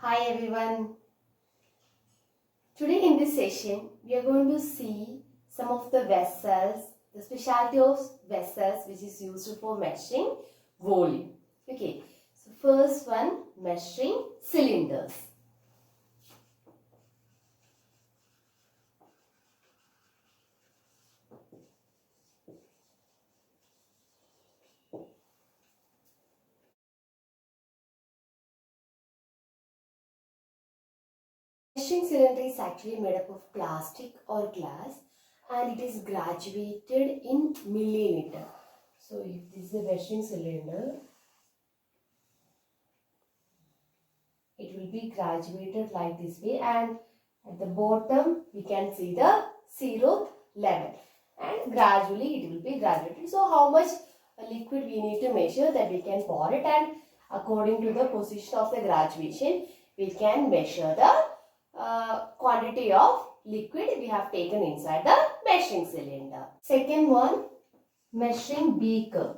Hi everyone. Today in this session we are going to see some of the vessels, the specialty of vessels which is used for measuring volume. Okay, so first one, measuring cylinders. Measuring cylinder is actually made up of plastic or glass and it is graduated in milliliter. So if this is a measuring cylinder, it will be graduated like this way, and at the bottom we can see the zeroth level, and gradually it will be graduated. So how much liquid we need to measure, that we can pour it, and according to the position of the graduation we can measure the quantity of liquid we have taken inside the measuring cylinder. Second one, measuring beaker.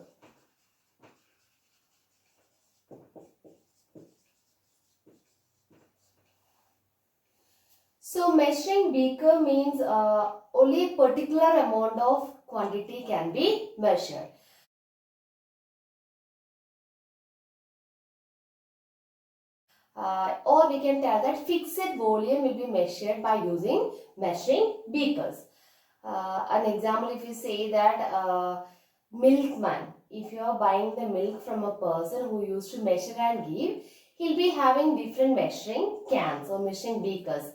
So measuring beaker means only a particular amount of quantity can be measured. Or we can tell that fixed volume will be measured by using measuring beakers. An example, if you say that milkman, if you are buying the milk from a person who used to measure and give, he'll be having different measuring cans or measuring beakers.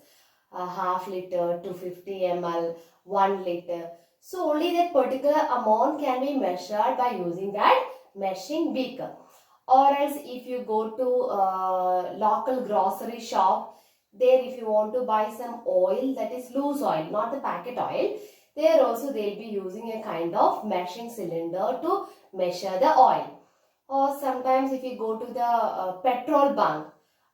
Half liter, 250 ml, 1 liter. So only that particular amount can be measured by using that measuring beaker. Or else if you go to local grocery shop, there if you want to buy some oil, that is loose oil, not the packet oil, there also they'll be using a kind of measuring cylinder to measure the oil. Or sometimes if you go to the petrol bunk,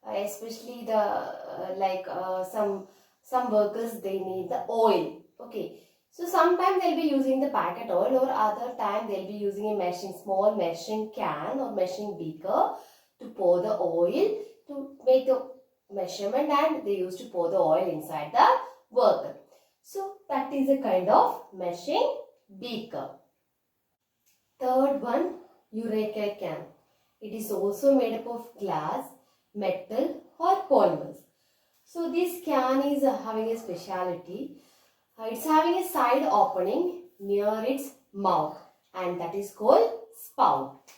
especially the some workers, they need the oil. Okay, so sometimes they'll be using the packet oil, or other time they'll be using a small measuring can or measuring beaker to pour the oil to make the measurement, and they used to pour the oil inside the worker. So that is a kind of measuring beaker. Third one, Eureka can. It is also made up of glass, metal or polymers. So this can is having a speciality. It's having a side opening near its mouth, and that is called spout.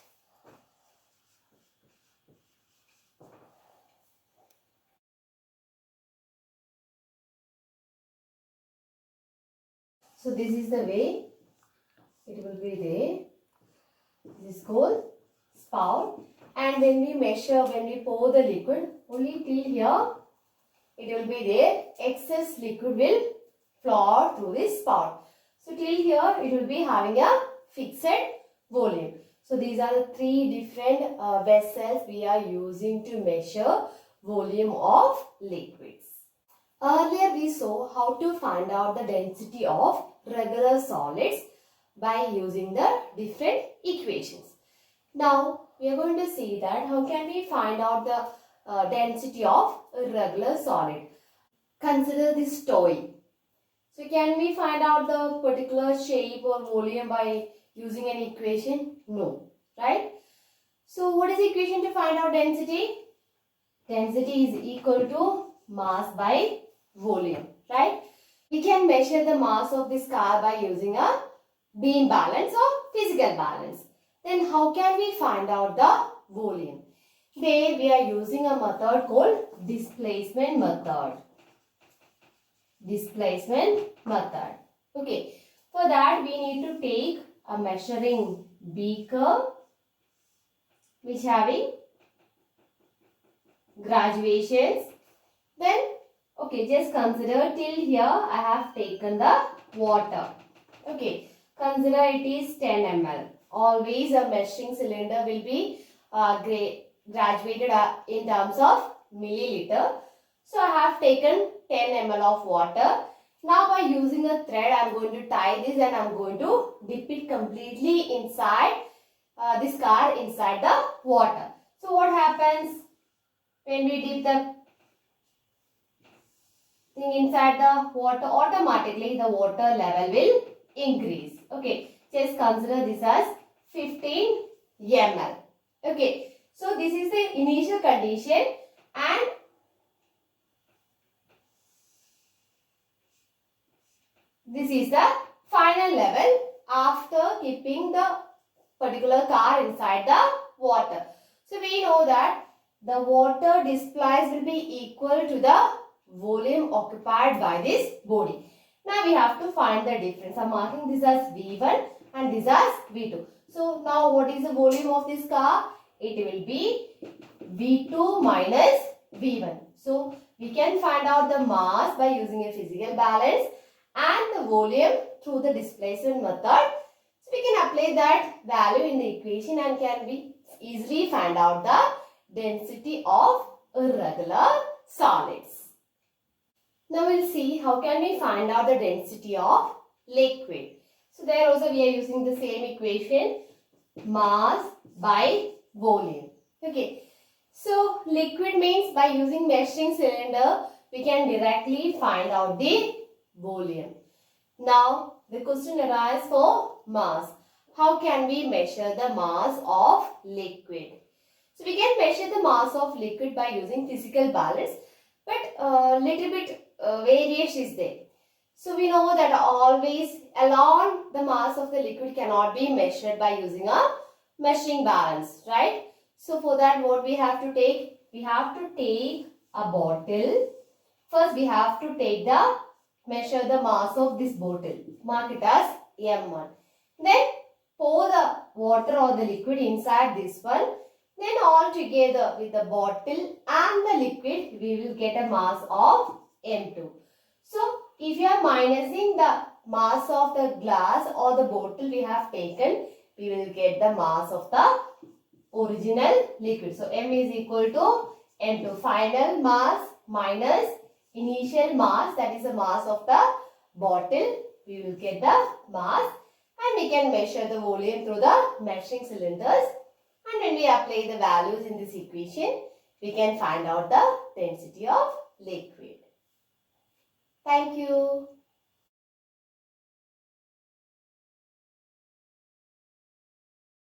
So this is the way it will be there. This is called spout, and when we measure, when we pour the liquid, only till here it will be there. Excess liquid will flow through this spout. So till here it will be having a fixed volume. So these are the three different vessels we are using to measure volume of liquids. Earlier we saw how to find out the density of regular solids by using the different equations. Now we are going to see that how can we find out the density of a regular solid. Consider this toy. So can we find out the particular shape or volume by using an equation? No, right? So what is the equation to find out density? Density is equal to mass by volume, right? We can measure the mass of this car by using a beam balance or physical balance. Then how can we find out the volume? Today we are using a method called displacement method. Displacement method. Okay, for that we need to take a measuring beaker which having graduations. Then okay, just consider till here I have taken the water. Okay, consider it is 10 ml. Always a measuring cylinder will be graduated in terms of milliliter. So I have taken 10 ml of water. Now by using a thread I am going to tie this, and I am going to dip it completely inside this car inside the water. So what happens when we dip the think inside the water, automatically the water level will increase. Okay, just consider this as 15 ml. Okay, so this is the initial condition, and this is the final level after keeping the particular car inside the water. So we know that the water displaced will be equal to the volume occupied by this body. Now we have to find the difference. I am marking this as V1 and this as V2. So now what is the volume of this car? It will be V2 minus V1. So we can find out the mass by using a physical balance and the volume through the displacement method. So we can apply that value in the equation and can be easily find out the density of irregular solids. Now we'll see how can we find out the density of liquid. So there also we are using the same equation, mass by volume. Okay. So liquid means by using measuring cylinder we can directly find out the volume. Now the question arises for mass. How can we measure the mass of liquid? So we can measure the mass of liquid by using physical balance, but little bit variation is there. So we know that always alone the mass of the liquid cannot be measured by using a measuring balance, right? So for that what we have to take? We have to take a bottle. First we have to take the measure the mass of this bottle. Mark it as M1. Then pour the water or the liquid inside this one. Then all together with the bottle and the liquid we will get a mass of M2. So if you are minusing the mass of the glass or the bottle we have taken, we will get the mass of the original liquid. So M is equal to M2. Final mass minus initial mass, that is the mass of the bottle. We will get the mass and we can measure the volume through the measuring cylinders. And when we apply the values in this equation, we can find out the density of liquid. Thank you.